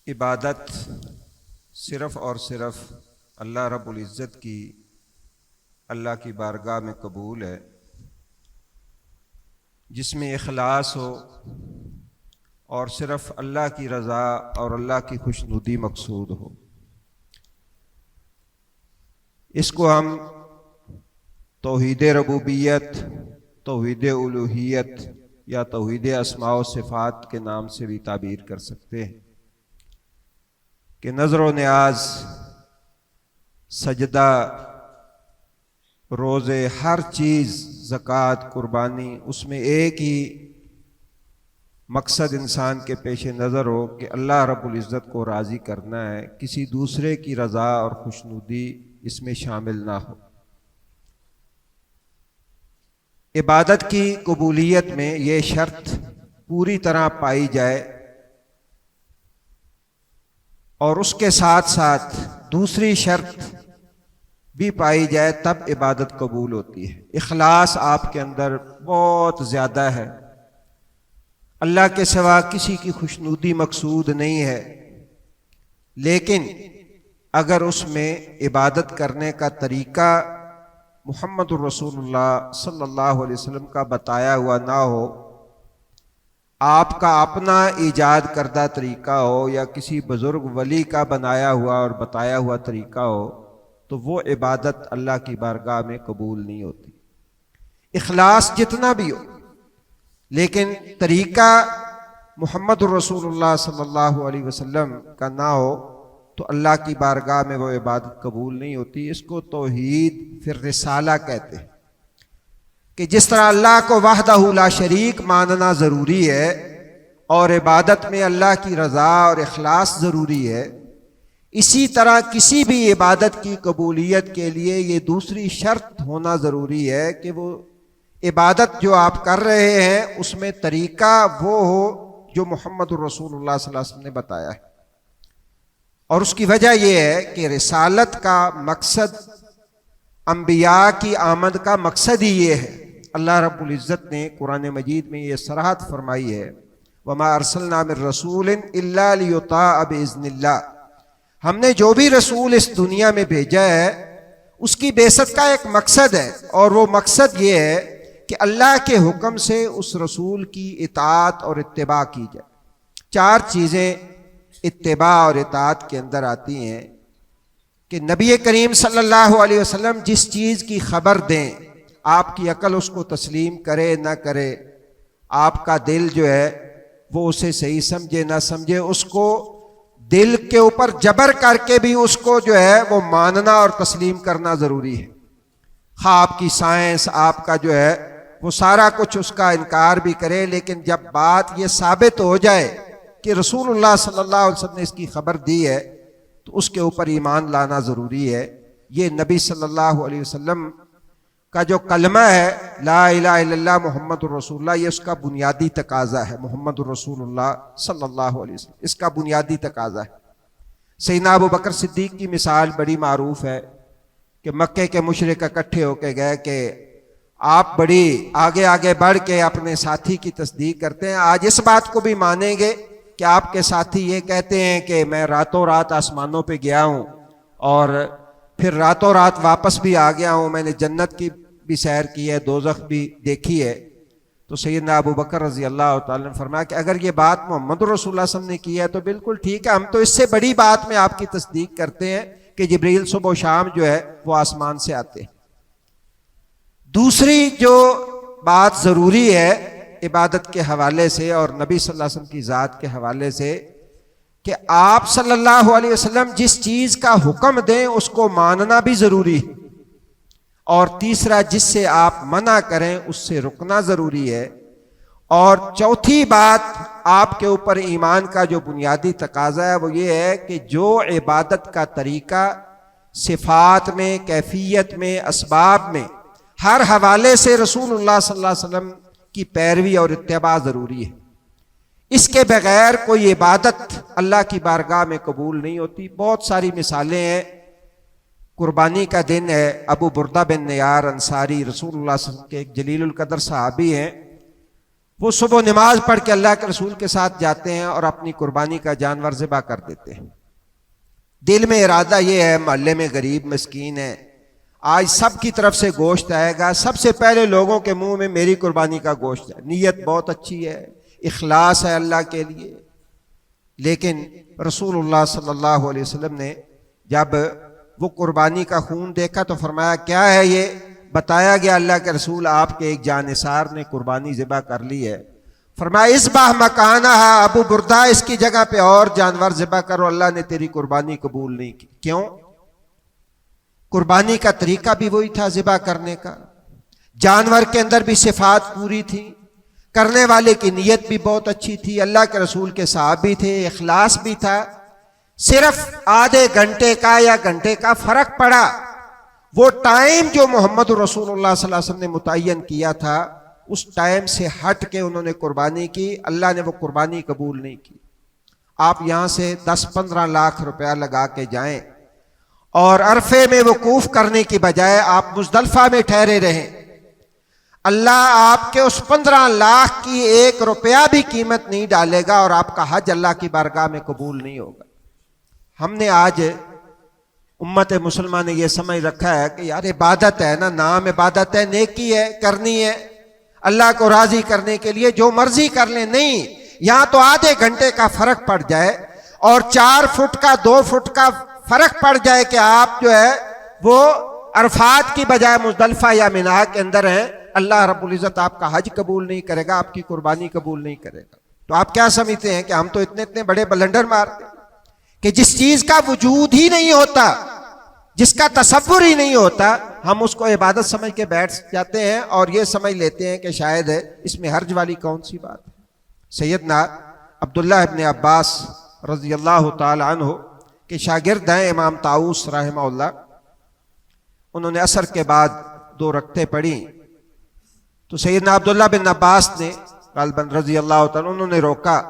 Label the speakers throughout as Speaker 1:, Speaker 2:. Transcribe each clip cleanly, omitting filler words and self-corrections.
Speaker 1: عبادت صرف اور صرف اللہ رب العزت کی اللہ کی بارگاہ میں قبول ہے، جس میں اخلاص ہو اور صرف اللہ کی رضا اور اللہ کی خوشنودی مقصود ہو۔ اس کو ہم توحید ربوبیت، توحید الوہیت یا توحید اسماء و صفات کے نام سے بھی تعبیر کر سکتے ہیں کہ نظر و نیاز، سجدہ، روزے، ہر چیز، زکوٰۃ، قربانی، اس میں ایک ہی مقصد انسان کے پیش نظر ہو کہ اللہ رب العزت کو راضی کرنا ہے، کسی دوسرے کی رضا اور خوشنودی اس میں شامل نہ ہو۔ عبادت کی قبولیت میں یہ شرط پوری طرح پائی جائے اور اس کے ساتھ ساتھ دوسری شرط بھی پائی جائے، تب عبادت قبول ہوتی ہے۔ اخلاص آپ کے اندر بہت زیادہ ہے، اللہ کے سوا کسی کی خوشنودی مقصود نہیں ہے، لیکن اگر اس میں عبادت کرنے کا طریقہ محمد الرسول اللہ صلی اللہ علیہ وسلم کا بتایا ہوا نہ ہو، آپ کا اپنا ایجاد کردہ طریقہ ہو یا کسی بزرگ ولی کا بنایا ہوا اور بتایا ہوا طریقہ ہو، تو وہ عبادت اللہ کی بارگاہ میں قبول نہیں ہوتی۔ اخلاص جتنا بھی ہو، لیکن طریقہ محمد الرسول اللہ صلی اللہ علیہ وسلم کا نہ ہو تو اللہ کی بارگاہ میں وہ عبادت قبول نہیں ہوتی۔ اس کو توحید فی الرسالہ کہتے ہیں کہ جس طرح اللہ کو وحدہ لا شریک ماننا ضروری ہے اور عبادت میں اللہ کی رضا اور اخلاص ضروری ہے، اسی طرح کسی بھی عبادت کی قبولیت کے لیے یہ دوسری شرط ہونا ضروری ہے کہ وہ عبادت جو آپ کر رہے ہیں اس میں طریقہ وہ ہو جو محمد الرسول اللہ صلی اللہ علیہ وسلم نے بتایا ہے۔ اور اس کی وجہ یہ ہے کہ رسالت کا مقصد، انبیاء کی آمد کا مقصد ہی یہ ہے۔ اللہ رب العزت نے قرآن مجید میں یہ صراحت فرمائی ہے، وَمَا أَرْسَلْنَا مِن رَّسُولٍ إِلَّا لِيُطَاعَ بِإِذْنِ اللَّهِ، ہم نے جو بھی رسول اس دنیا میں بھیجا ہے اس کی بعثت کا ایک مقصد ہے، اور وہ مقصد یہ ہے کہ اللہ کے حکم سے اس رسول کی اطاعت اور اتباع کی جائے۔ چار چیزیں اتباع اور اطاعت کے اندر آتی ہیں کہ نبی کریم صلی اللہ علیہ وسلم جس چیز کی خبر دیں، آپ کی عقل اس کو تسلیم کرے نہ کرے، آپ کا دل جو ہے وہ اسے صحیح سمجھے نہ سمجھے، اس کو دل کے اوپر جبر کر کے بھی اس کو جو ہے وہ ماننا اور تسلیم کرنا ضروری ہے۔ خواہ آپ کی سائنس، آپ کا جو ہے وہ سارا کچھ اس کا انکار بھی کرے، لیکن جب بات یہ ثابت ہو جائے کہ رسول اللہ صلی اللہ علیہ وسلم نے اس کی خبر دی ہے تو اس کے اوپر ایمان لانا ضروری ہے۔ یہ نبی صلی اللہ علیہ وسلم کا جو کلمہ ہے لا الہ الا اللہ محمد الرسول اللہ، یہ اس کا بنیادی تقاضا ہے۔ محمد الرسول اللہ صلی اللہ علیہ وسلم اس کا بنیادی تقاضا ہے۔ سیدنا ابو بکر صدیق کی مثال بڑی معروف ہے کہ مکے کے مشرک اکٹھے ہو کے گئے کہ آپ بڑی آگے آگے بڑھ کے اپنے ساتھی کی تصدیق کرتے ہیں، آج اس بات کو بھی مانیں گے کہ آپ کے ساتھی یہ کہتے ہیں کہ میں راتوں رات آسمانوں پہ گیا ہوں اور پھر راتوں رات واپس بھی آ گیا ہوں، میں نے جنت کی بھی سیر کی ہے، دوزخ بھی دیکھی ہے۔ تو سیدنا ابو بکر رضی اللہ تعالیٰ نے فرمایا کہ اگر یہ بات محمد رسول اللہ صلی اللہ علیہ وسلم نے کی ہے تو بالکل ٹھیک ہے، ہم تو اس سے بڑی بات میں آپ کی تصدیق کرتے ہیں کہ جبریل صبح و شام جو ہے وہ آسمان سے آتے ہیں۔ دوسری جو بات ضروری ہے عبادت کے حوالے سے اور نبی صلی اللہ علیہ وسلم کی ذات کے حوالے سے کہ آپ صلی اللہ علیہ وسلم جس چیز کا حکم دیں اس کو ماننا بھی ضروری ہے، اور تیسرا جس سے آپ منع کریں اس سے رکنا ضروری ہے، اور چوتھی بات آپ کے اوپر ایمان کا جو بنیادی تقاضا ہے وہ یہ ہے کہ جو عبادت کا طریقہ صفات میں، کیفیت میں، اسباب میں، ہر حوالے سے رسول اللہ صلی اللہ علیہ وسلم کی پیروی اور اتباع ضروری ہے۔ اس کے بغیر کوئی عبادت اللہ کی بارگاہ میں قبول نہیں ہوتی۔ بہت ساری مثالیں ہیں۔ قربانی کا دن ہے، ابو بردہ بن نیار انصاری رسول اللہ صلی اللہ علیہ وسلم کے ایک جلیل القدر صحابی ہیں، وہ صبح نماز پڑھ کے اللہ کے رسول کے ساتھ جاتے ہیں اور اپنی قربانی کا جانور ذبح کر دیتے ہیں۔ دل میں ارادہ یہ ہے، محلے میں غریب مسکین ہے، آج سب کی طرف سے گوشت آئے گا، سب سے پہلے لوگوں کے منہ میں میری قربانی کا گوشت ہے۔ نیت بہت اچھی ہے، اخلاص ہے اللہ کے لیے، لیکن رسول اللہ صلی اللہ علیہ وسلم نے جب وہ قربانی کا خون دیکھا تو فرمایا کیا ہے یہ؟ بتایا گیا اللہ کے رسول آپ کے ایک جانثار نے قربانی ذبح کر لی ہے۔ فرمایا اذبح مکانہا، ابو بردہ اس کی جگہ پہ اور جانور ذبح کرو، اللہ نے تیری قربانی قبول نہیں کی۔ کیوں؟ قربانی کا طریقہ بھی وہی تھا ذبح کرنے کا، جانور کے اندر بھی صفات پوری تھی، کرنے والے کی نیت بھی بہت اچھی تھی، اللہ کے رسول کے صحابی تھے، اخلاص بھی تھا۔ صرف آدھے گھنٹے کا یا گھنٹے کا فرق پڑا، وہ ٹائم جو محمد رسول اللہ صلی اللہ علیہ وسلم نے متعین کیا تھا اس ٹائم سے ہٹ کے انہوں نے قربانی کی، اللہ نے وہ قربانی قبول نہیں کی۔ آپ یہاں سے 10-15 لاکھ روپیہ لگا کے جائیں اور عرفے میں وقوف کرنے کی بجائے آپ مزدلفہ میں ٹھہرے رہیں، اللہ آپ کے اس 15 لاکھ کی 1 روپیہ بھی قیمت نہیں ڈالے گا اور آپ کا حج اللہ کی بارگاہ میں قبول نہیں ہوگا۔ ہم نے آج امت مسلمہ نے یہ سمجھ رکھا ہے کہ یار عبادت ہے نا، نام عبادت ہے، نیکی ہے، کرنی ہے اللہ کو راضی کرنے کے لیے، جو مرضی کر لیں۔ نہیں، یہاں تو آدھے گھنٹے کا فرق پڑ جائے اور 4 فٹ کا 2 فٹ کا فرق پڑ جائے کہ آپ جو ہے وہ عرفات کی بجائے مزدلفہ یا مینا کے اندر ہیں، اللہ رب العزت آپ کا حج قبول نہیں کرے گا، آپ کی قربانی قبول نہیں کرے گا۔ تو آپ کیا سمجھتے ہیں کہ ہم تو اتنے بڑے بلنڈر مارتے ہیں کہ جس چیز کا وجود ہی نہیں ہوتا، جس کا تصور ہی نہیں ہوتا، ہم اس کو عبادت سمجھ کے بیٹھ جاتے ہیں اور یہ سمجھ لیتے ہیں کہ شاید اس میں حرج والی کون سی بات ہے۔ سیدنا عبداللہ ابن عباس رضی اللہ تعالی عنہ کے شاگرد ہیں امام طاؤس رحمہ اللہ، انہوں نے عصر کے بعد 2 رکعتیں پڑھی تو سیدنا عبداللہ بن عباس نے غالباً رضی اللہ تعالی انہوں نے روکا،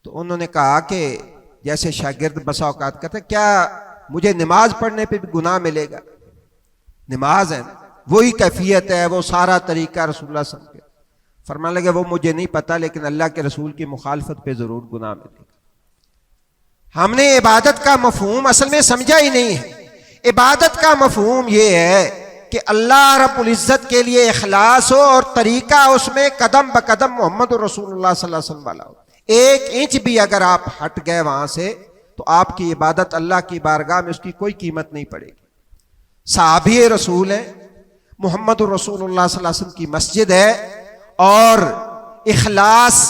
Speaker 1: تو انہوں نے کہا کہ جیسے شاگرد بسا اوقات کہتے ہیں کیا مجھے نماز پڑھنے پہ بھی گناہ ملے گا؟ نماز ہے وہی کیفیت ہے، وہ سارا طریقہ رسول اللہ صلی اللہ علیہ وسلم کے۔ فرمانے لگے وہ مجھے نہیں پتا، لیکن اللہ کے رسول کی مخالفت پہ ضرور گناہ ملے گا۔ ہم نے عبادت کا مفہوم اصل میں سمجھا ہی نہیں ہے۔ عبادت کا مفہوم یہ ہے کہ اللہ رب العزت کے لیے اخلاص ہو اور طریقہ اس میں قدم بقدم محمد رسول اللہ صلی اللہ علیہ وسلم والا ہو۔ 1 انچ بھی اگر آپ ہٹ گئے وہاں سے تو آپ کی عبادت اللہ کی بارگاہ میں اس کی کوئی قیمت نہیں پڑے گی۔ صحابی رسول ہیں، محمد رسول اللہ صلی اللہ علیہ وسلم کی مسجد ہے اور اخلاص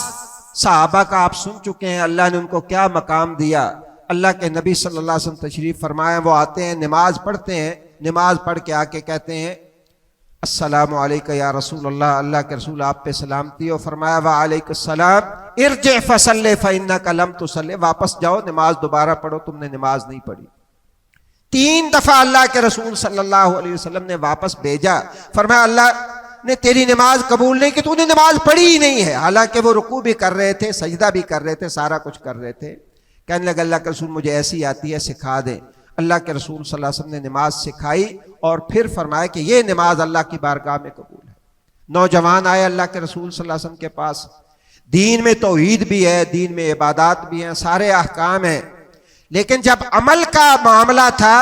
Speaker 1: صحابہ کا آپ سن چکے ہیں، اللہ نے ان کو کیا مقام دیا۔ اللہ کے نبی صلی اللہ علیہ وسلم تشریف فرمائے، وہ آتے ہیں نماز پڑھتے ہیں، نماز پڑھ کے آ کے کہتے ہیں السلام علیکم یا رسول اللہ، اللہ کے رسول آپ پہ سلامتی ہو۔ فرمایا وعلیکم السلام، ارجع فصلی فإنک لم تصلی، واپس جاؤ نماز دوبارہ پڑھو، تم نے نماز نہیں پڑھی۔ 3 دفعہ اللہ کے رسول صلی اللہ علیہ وسلم نے واپس بھیجا، فرمایا اللہ نے تیری نماز قبول نہیں کی، تو نے نماز پڑھی ہی نہیں ہے۔ حالانکہ وہ رکوع بھی کر رہے تھے، سجدہ بھی کر رہے تھے، سارا کچھ کر رہے تھے۔ کہنے لگا اللہ کے رسول مجھے ایسی آتی ہے، سکھا دیں۔ اللہ کے رسول صلی اللہ علیہ وسلم نے نماز سکھائی اور پھر فرمایا کہ یہ نماز اللہ کی بارگاہ میں قبول ہے۔ نوجوان آئے اللہ کے رسول صلی اللہ علیہ وسلم کے پاس، دین میں توحید بھی ہے، دین میں عبادات بھی ہیں، سارے احکام ہیں، لیکن جب عمل کا معاملہ تھا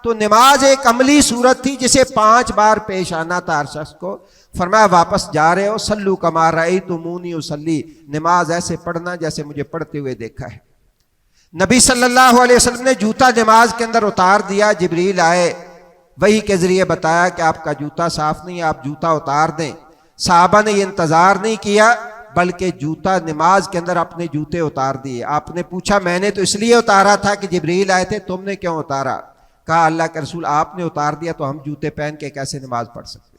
Speaker 1: تو نماز ایک عملی صورت تھی جسے 5 بار پیش آنا تھا ہر شخص کو۔ فرمایا واپس جا رہے ہو، صلو کما رأیتمونی اصلی، نماز ایسے پڑھنا جیسے مجھے پڑھتے ہوئے دیکھا ہے۔ نبی صلی اللہ علیہ وسلم نے جوتا نماز کے اندر اتار دیا، جبریل آئے، وحی کے ذریعے بتایا کہ آپ کا جوتا صاف نہیں، آپ جوتا اتار دیں۔ صحابہ نے یہ انتظار نہیں کیا بلکہ جوتا نماز کے اندر اپنے جوتے اتار دیے۔ آپ نے پوچھا میں نے تو اس لیے اتارا تھا کہ جبریل آئے تھے، تم نے کیوں اتارا؟ کہا اللہ کے رسول آپ نے اتار دیا تو ہم جوتے پہن کے کیسے نماز پڑھ سکتے؟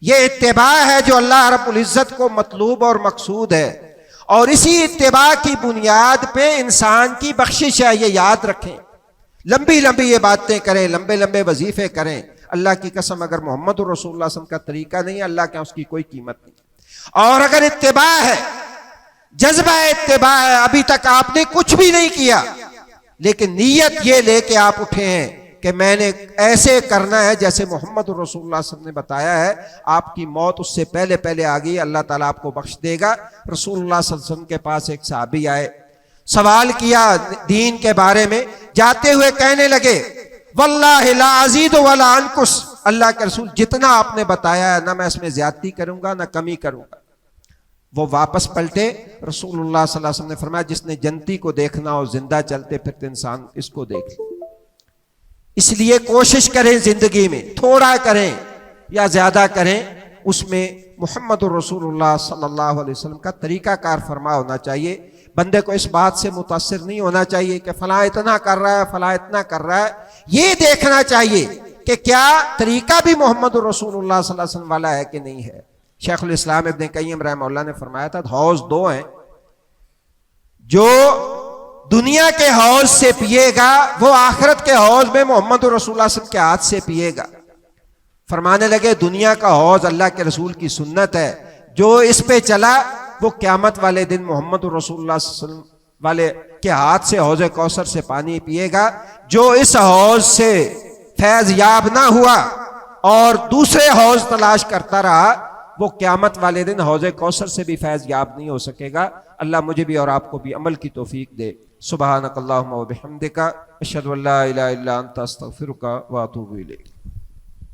Speaker 1: یہ اتباع ہے جو اللہ رب العزت کو مطلوب اور مقصود ہے، اور اسی اتباع کی بنیاد پہ انسان کی بخشش ہے، یہ یاد رکھیں۔ لمبی لمبی یہ باتیں کریں، لمبے لمبے وظیفے کریں، اللہ کی قسم اگر محمد رسول اللہ صلی اللہ علیہ وسلم کا طریقہ نہیں ہے، اللہ کے اس کی کوئی قیمت نہیں۔ اور اگر اتباع ہے، جذبہ اتباع ہے، ابھی تک آپ نے کچھ بھی نہیں کیا لیکن نیت یہ لے کے آپ اٹھے ہیں کہ میں نے ایسے کرنا ہے جیسے محمد رسول اللہ صلی اللہ علیہ وسلم نے بتایا ہے، آپ کی موت اس سے پہلے پہلے آ گئی، اللہ تعالیٰ آپ کو بخش دے گا۔ رسول اللہ صلی اللہ علیہ وسلم کے پاس ایک صحابی آئے، سوال کیا دین کے بارے میں، جاتے ہوئے کہنے لگے واللہ لا ازید ولا انقص، اللہ کے رسول جتنا آپ نے بتایا ہے نہ میں اس میں زیادتی کروں گا نہ کمی کروں گا۔ وہ واپس پلٹے، رسول اللہ صلی اللہ علیہ وسلم نے فرمایا جس نے جنتی کو دیکھنا ہو زندہ چلتے پھرتے انسان اس کو دیکھ لے۔ اس لیے کوشش کریں زندگی میں، تھوڑا کریں یا زیادہ کریں، اس میں محمد رسول اللہ صلی اللہ علیہ وسلم کا طریقہ کار فرما ہونا چاہیے۔ بندے کو اس بات سے متاثر نہیں ہونا چاہیے کہ فلاں اتنا کر رہا ہے، فلاں اتنا کر رہا ہے، یہ دیکھنا چاہیے کہ کیا طریقہ بھی محمد رسول اللہ صلی اللہ علیہ وسلم والا ہے کہ نہیں ہے۔ شیخ الاسلام ابن قیم رحمہ اللہ نے فرمایا تھا حوض دو ہیں، جو دنیا کے حوض سے پیے گا وہ آخرت کے حوض میں محمد رسول اللہ صلی اللہ علیہ وسلم کے ہاتھ سے پیے گا۔ فرمانے لگے دنیا کا حوض اللہ کے رسول کی سنت ہے، جو اس پہ چلا وہ قیامت والے دن محمد رسول اللہ صلی اللہ علیہ وسلم والے کے ہاتھ سے حوض کوثر سے پانی پیے گا۔ جو اس حوض سے فیض یاب نہ ہوا اور دوسرے حوض تلاش کرتا رہا وہ قیامت والے دن حوض کوثر سے بھی فیض یاب نہیں ہو سکے گا۔ اللہ مجھے بھی اور آپ کو بھی عمل کی توفیق دے۔ سبحانک اللہم و بحمدک، اشہد ان لا الہ الا انت، استغفرک و اتوب الیک۔